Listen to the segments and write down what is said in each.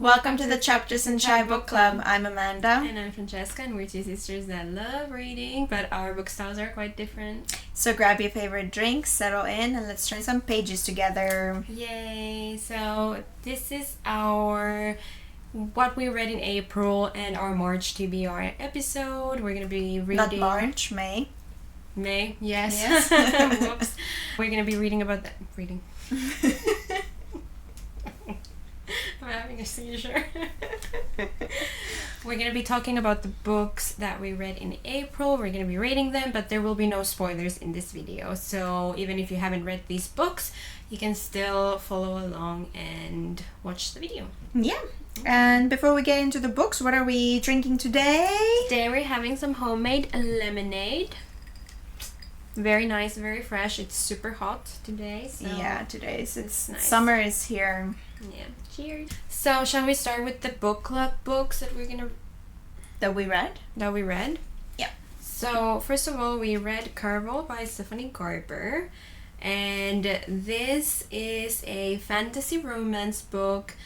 Welcome to the Chapters and Chai Book Club. I'm Amanda. And I'm Francesca, and we're two sisters that love reading, but our book styles are quite different. So grab your favorite drink, settle in, and let's turn some pages together. Yay! So this is our what we read in April and our March TBR episode. We're gonna be reading. Not March, May. May, yes. Whoops. We're gonna be reading about that. Reading. I'm having a seizure. We're going to be talking about the books that we read in April. We're going to be rating them, but there will be no spoilers in this video. So even if you haven't read these books, you can still follow along and watch the video. Yeah. And before we get into the books, what are we drinking today? Today we're having some homemade lemonade. Very nice, very fresh. It's super hot today. So yeah, today's it's nice. Summer is here. Yeah. Cheers. So shall we start with the book club books that That we read? Yeah. So first of all, we read Carvel by Stephanie Garber, and this is a fantasy romance book.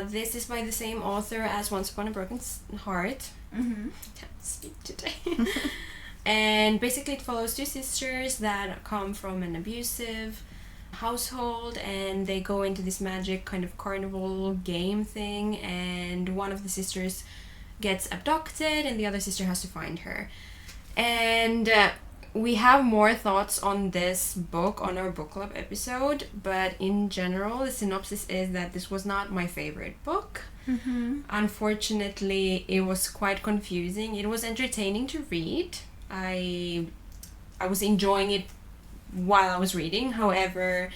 This is by the same author as Once Upon a Broken Heart. Mm-hmm. I can't speak today. And basically it follows two sisters that come from an abusive household, and they go into this magic kind of carnival game thing, and one of the sisters gets abducted and the other sister has to find her. And we have more thoughts on this book on our book club episode, but in general the synopsis is that this was not my favorite book. Mm-hmm. Unfortunately, it was quite confusing. It was entertaining to read. I was enjoying it while I was reading. However,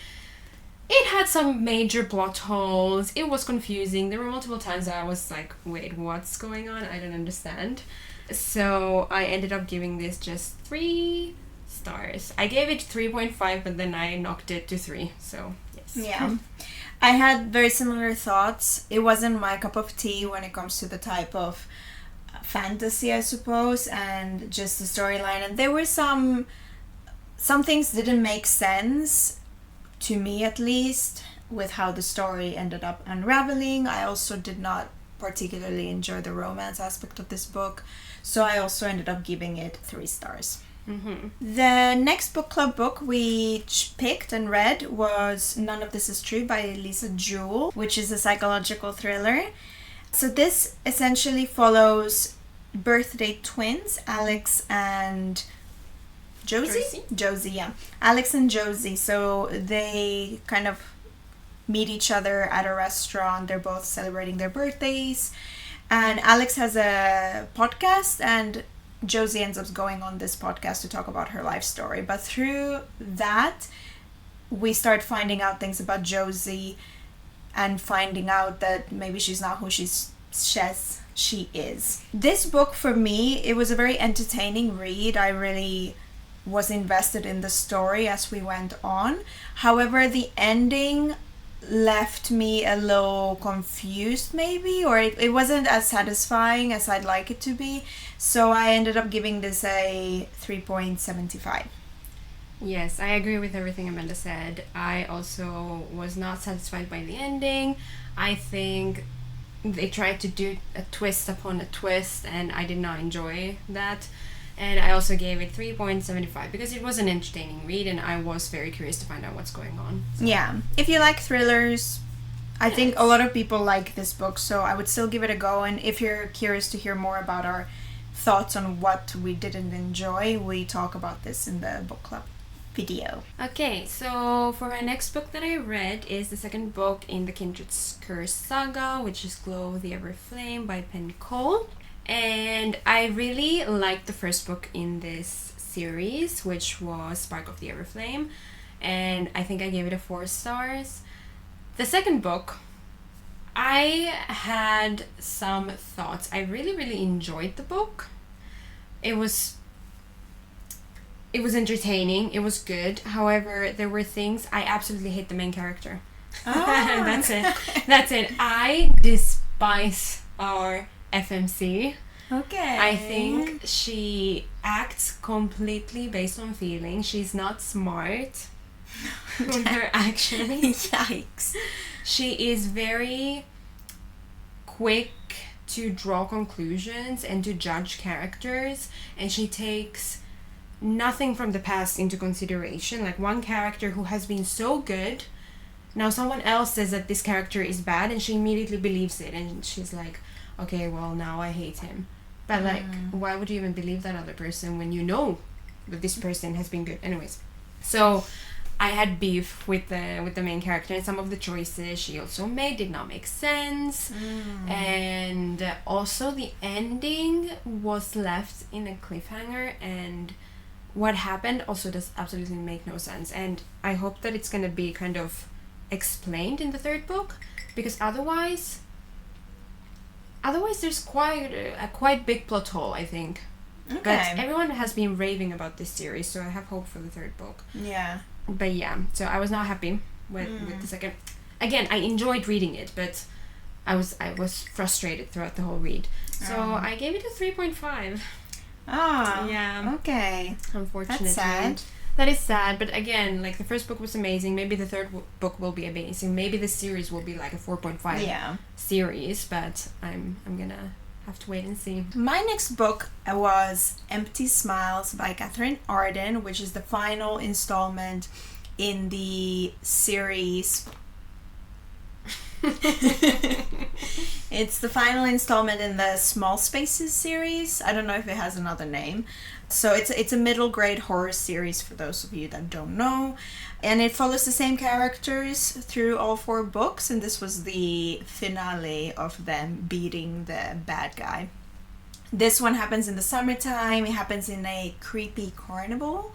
it had some major plot holes. It was confusing. There were multiple times that I was like, wait, what's going on? I don't understand. So I ended up giving this just 3 stars. I gave it 3.5, but then I knocked it to 3. So yes. Yeah. I had very similar thoughts. It wasn't my cup of tea when it comes to the type of fantasy, I suppose, and just the storyline. And there were some things didn't make sense to me, at least, with how the story ended up unraveling. I also did not particularly enjoy the romance aspect of this book, so I also ended up giving it 3 stars. Mm-hmm. The next book club book we picked and read was None of This Is True by Lisa Jewell, which is a psychological thriller. So this essentially follows birthday twins, Alex and Josie, yeah. Alex and Josie. So they kind of meet each other at a restaurant. They're both celebrating their birthdays. And Alex has a podcast, and Josie ends up going on this podcast to talk about her life story. But through that, we start finding out things about Josie and finding out that maybe she's not who she says she is. This book, for me, it was a very entertaining read. I really was invested in the story as we went on. However, the ending left me a little confused, maybe, or it wasn't as satisfying as I'd like it to be. So I ended up giving this a 3.75. Yes, I agree with everything Amanda said. I also was not satisfied by the ending. I think they tried to do a twist upon a twist, and I did not enjoy that. And I also gave it 3.75 because it was an entertaining read, and I was very curious to find out what's going on. So. Yeah, if you like thrillers, I think a lot of people like this book, so I would still give it a go. And if you're curious to hear more about our thoughts on what we didn't enjoy, we talk about this in the book club video. Okay, so for my next book that I read is the second book in the Kindred's Curse saga, which is Glow the Everflame by Penn Cole. And I really liked the first book in this series, which was Spark of the Everflame, and I think I gave it a 4 stars. The second book, I had some thoughts. I really enjoyed the book. It was entertaining. It was good. However, there were things. I absolutely hate the main character. That's it. I despise our FMC. Okay. I think she acts completely based on feeling. She's not smart with her actions. Yikes. She is very quick to draw conclusions and to judge characters, and she takes nothing from the past into consideration. Like one character who has been so good, now someone else says that this character is bad, and she immediately believes it, and she's like, okay, well, now I hate him. But like, why would you even believe that other person when you know that this person has been good? Anyways, so I had beef with the main character, and some of the choices she also made did not make sense. And also the ending was left in a cliffhanger, and what happened also does absolutely make no sense. And I hope that it's gonna be kind of explained in the third book, because otherwise there's quite big plot hole, I think. Okay. But everyone has been raving about this series, so I have hope for the third book. Yeah. But yeah, so I was not happy with the second. Again, I enjoyed reading it, but I was frustrated throughout the whole read. So I gave it a 3.5. Oh. Yeah. Okay. Unfortunately. That's sad. That is sad, but again, like the first book was amazing. Maybe the third book will be amazing. Maybe the series will be like a 4.5 series, but I'm gonna have to wait and see. My next book was Empty Smiles by Catherine Arden, which is the final installment in the series. It's the final installment in the Small Spaces series. I don't know if it has another name. So it's a middle grade horror series for those of you that don't know. And it follows the same characters through all 4 books, and this was the finale of them beating the bad guy. This one happens in the summertime. It happens in a creepy carnival.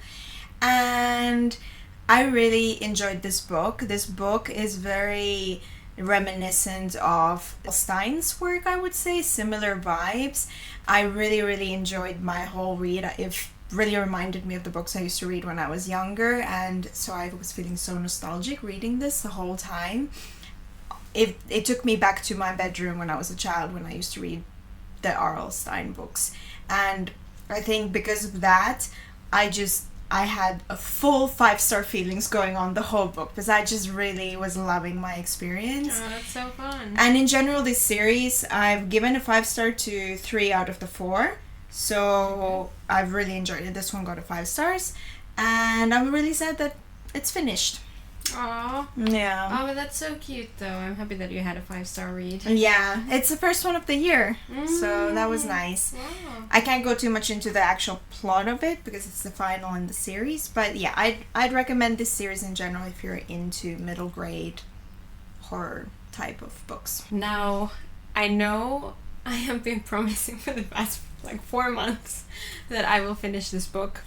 And I really enjoyed this book. This book is very reminiscent of Stein's work, I would say, similar vibes. I really, really enjoyed my whole read. It really reminded me of the books I used to read when I was younger, and so I was feeling so nostalgic reading this the whole time. It took me back to my bedroom when I was a child, when I used to read the R.L. Stein books, and I think because of that, I had a full 5-star feelings going on the whole book, because I just really was loving my experience. Oh, that's so fun. And in general, this series, I've given a 5-star to 3 out of the 4. So I've really enjoyed it. This one got a 5 stars. And I'm really sad that it's finished. Aww. Yeah. Oh, but that's so cute, though. I'm happy that you had a 5-star read. Yeah, it's the first one of the year, so that was nice. Wow. I can't go too much into the actual plot of it because it's the final in the series, but yeah, I'd recommend this series in general if you're into middle grade horror type of books. Now, I know I have been promising for the past 4 months that I will finish this book.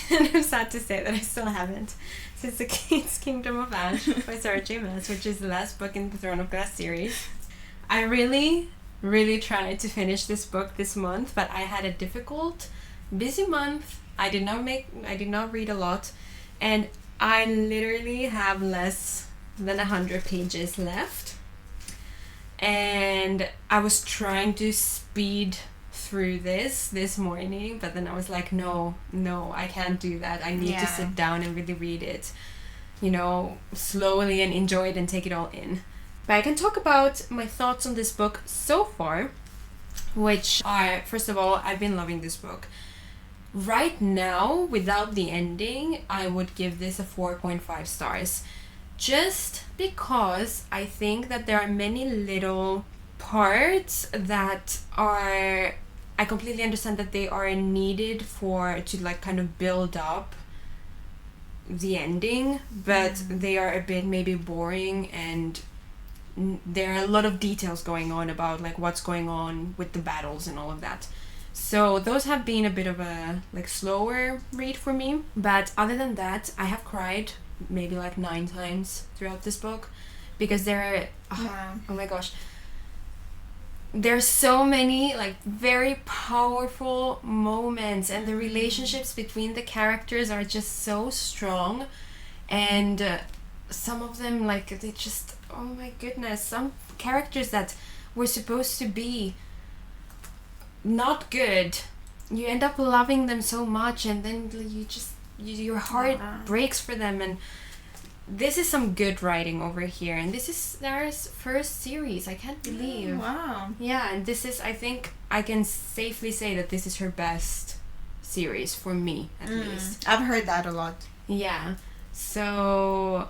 And I'm sad to say that I still haven't. So it's It's Kingdom of Ash by Sarah J. Maas, which is the last book in the Throne of Glass series. I really, really tried to finish this book this month, but I had a difficult, busy month. I did not read a lot, and I literally have less than 100 pages left. And I was trying to speed through this morning, but then I was like, no, I can't do that. I need to sit down and really read it, slowly and enjoy it and take it all in. But I can talk about my thoughts on this book so far, which are, first of all, I've been loving this book. Right now, without the ending, I would give this a 4.5 stars, just because I think that there are many little parts that are, I completely understand that they are needed to kind of build up the ending, but they are a bit maybe boring, and there are a lot of details going on about what's going on with the battles and all of that. So those have been a bit of a slower read for me, but other than that, I have cried maybe 9 times throughout this book, because there are oh my gosh, there's so many very powerful moments, and the relationships between the characters are just so strong, and some of them they just, oh my goodness, some characters that were supposed to be not good, you end up loving them so much, and then your heart breaks for them, and this is some good writing over here, and this is their first series. I can't believe. Oh, wow. Yeah, and this is, I think I can safely say that this is her best series for me, at least. I've heard that a lot. Yeah. So,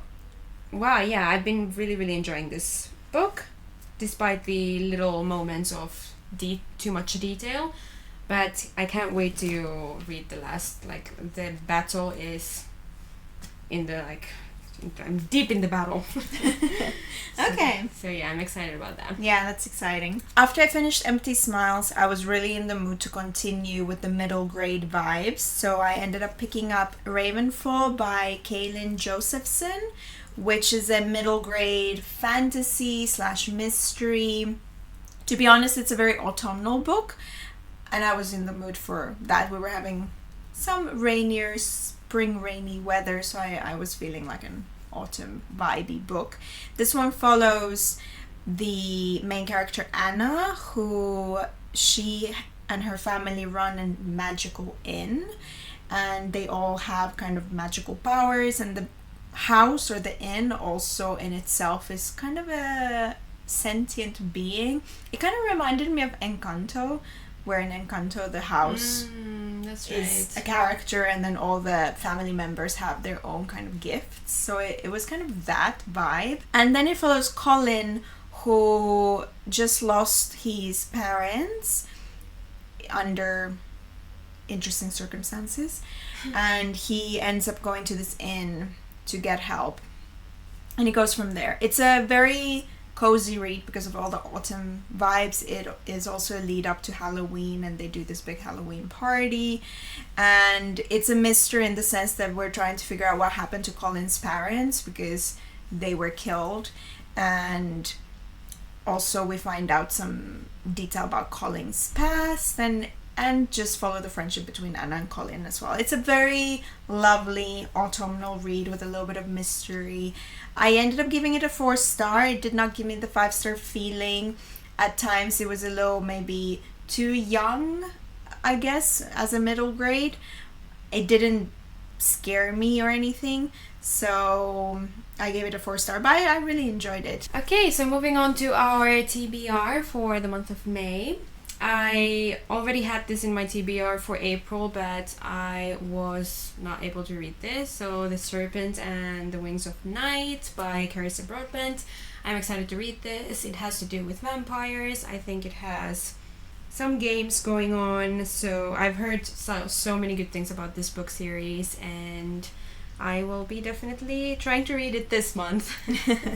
wow, yeah, I've been really, really enjoying this book, despite the little moments of too much detail. But I can't wait to read the last, like, the battle is in the, like, I'm deep in the battle. Okay. So yeah, I'm excited about that. Yeah, that's exciting. After I finished Empty Smiles, I was really in the mood to continue with the middle grade vibes. So I ended up picking up Ravenfall by Kaylin Josephson, which is a middle grade fantasy / mystery. To be honest, it's a very autumnal book, and I was in the mood for that. We were having some rainier spring rainy weather, so I was feeling like an autumn vibey book. This one follows the main character Anna, who she and her family run a magical inn, and they all have kind of magical powers, and the house or the inn also in itself is kind of a sentient being. It kind of reminded me of Encanto, where in Encanto the house That's is right. a character, and then all the family members have their own kind of gifts. So it was kind of that vibe. And then it follows Colin, who just lost his parents under interesting circumstances, and he ends up going to this inn to get help, and he goes from there. It's a very cozy read because of all the autumn vibes. It is also a lead up to Halloween, and they do this big Halloween party, and it's a mystery in the sense that we're trying to figure out what happened to Colin's parents because they were killed, and also we find out some detail about Colin's past, and just follow the friendship between Anna and Colin as well. It's a very lovely autumnal read with a little bit of mystery. I ended up giving it a 4-star. It did not give me the 5-star feeling. At times it was a little maybe too young, I guess, as a middle grade. It didn't scare me or anything, so I gave it a 4-star, but I really enjoyed it. Okay, so moving on to our TBR for the month of May. I already had this in my TBR for April, but I was not able to read this. So The Serpent and the Wings of Night by Carissa Broadbent. I'm excited to read this. It has to do with vampires. I think it has some games going on. So I've heard so many good things about this book series, and I will be definitely trying to read it this month.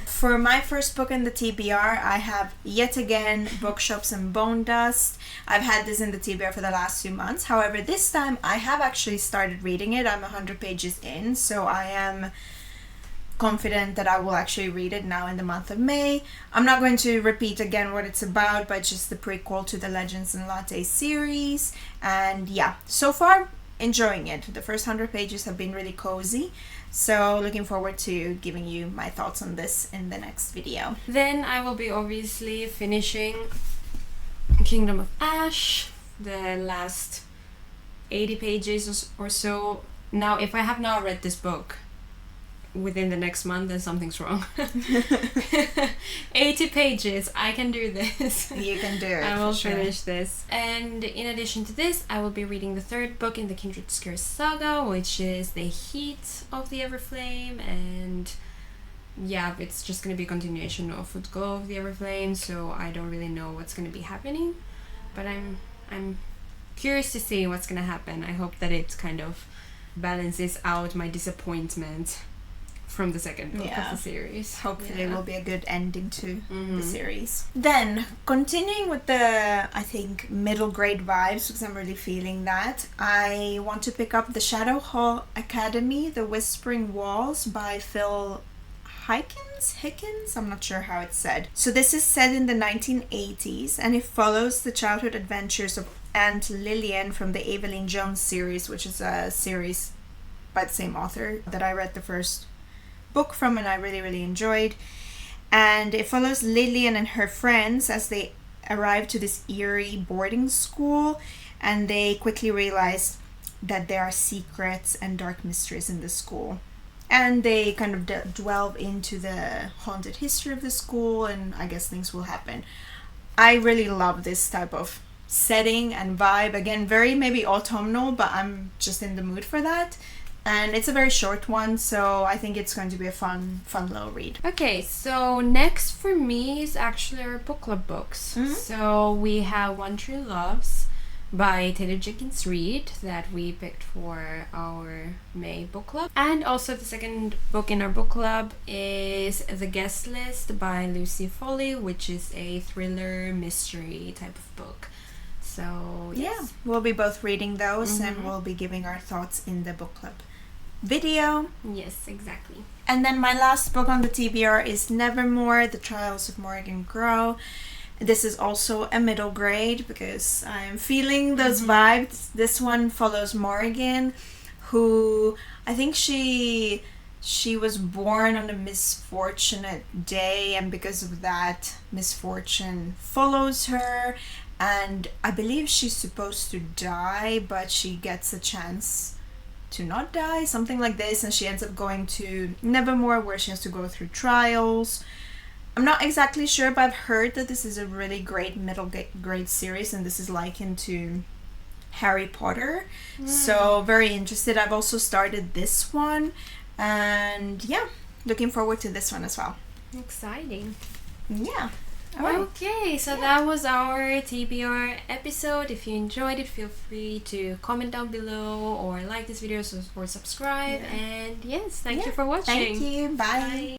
For my first book in the TBR, I have yet again Bookshops and Bone Dust. I've had this in the TBR for the last 2 months. However, this time I have actually started reading it. I'm 100 pages in, so I am confident that I will actually read it now in the month of May. I'm not going to repeat again what it's about, but just the prequel to the Legends and Latte series. And yeah, so far enjoying it. The first 100 pages have been really cozy, so looking forward to giving you my thoughts on this in the next video. Then I will be obviously finishing Kingdom of Ash, the last 80 pages or so. Now, if I have not read this book within the next month, then something's wrong. 80 pages, I can do this. You can do it. I will for sure. finish this. And in addition to this, I will be reading the third book in the Kindred Spheres saga, which is The Heat of the Everflame. And yeah, it's just going to be a continuation of Footglow of the Everflame, so I don't really know what's going to be happening. But I'm curious to see what's going to happen. I hope that it kind of balances out my disappointment from the second book of the series. Hopefully it will be a good ending to the series. Then, continuing with the, I think, middle grade vibes, because I'm really feeling that, I want to pick up The Shadow Hall Academy, The Whispering Walls by Phil Hickens? I'm not sure how it's said. So this is set in the 1980s, and it follows the childhood adventures of Aunt Lillian from the Evelyn Jones series, which is a series by the same author that I read the first book from and I really enjoyed. And it follows Lillian and her friends as they arrive to this eerie boarding school, and they quickly realize that there are secrets and dark mysteries in the school. and they kind of delve into the haunted history of the school, and I guess things will happen. I really love this type of setting and vibe. Again, very maybe autumnal, but I'm just in the mood for that. And it's a very short one, so I think it's going to be a fun little read. Okay, so next for me is actually our book club books. So we have One True Loves by Taylor Jenkins Reid that we picked for our May book club. And also the second book in our book club is The Guest List by Lucy Foley, which is a thriller mystery type of book. So yeah, we'll be both reading those and we'll be giving our thoughts in the book club video. Yes, exactly. And then my last book on the TBR is Nevermore, The Trials of Morgan Grow. This is also a middle grade because I'm feeling those vibes. This one follows Morgan, who I think she was born on a misfortunate day, and because of that, misfortune follows her. And I believe she's supposed to die, but she gets a chance to not die, something like this, and she ends up going to Nevermore, where she has to go through trials. I'm not exactly sure, but I've heard that this is a really great middle grade series, and this is likened to Harry Potter. So very interested. I've also started this one, and yeah, looking forward to this one as well. Exciting. Yeah. Okay, so that was our TBR episode. If you enjoyed it, feel free to comment down below or like this video or subscribe. And yes, thank you for watching. Thank you. Bye.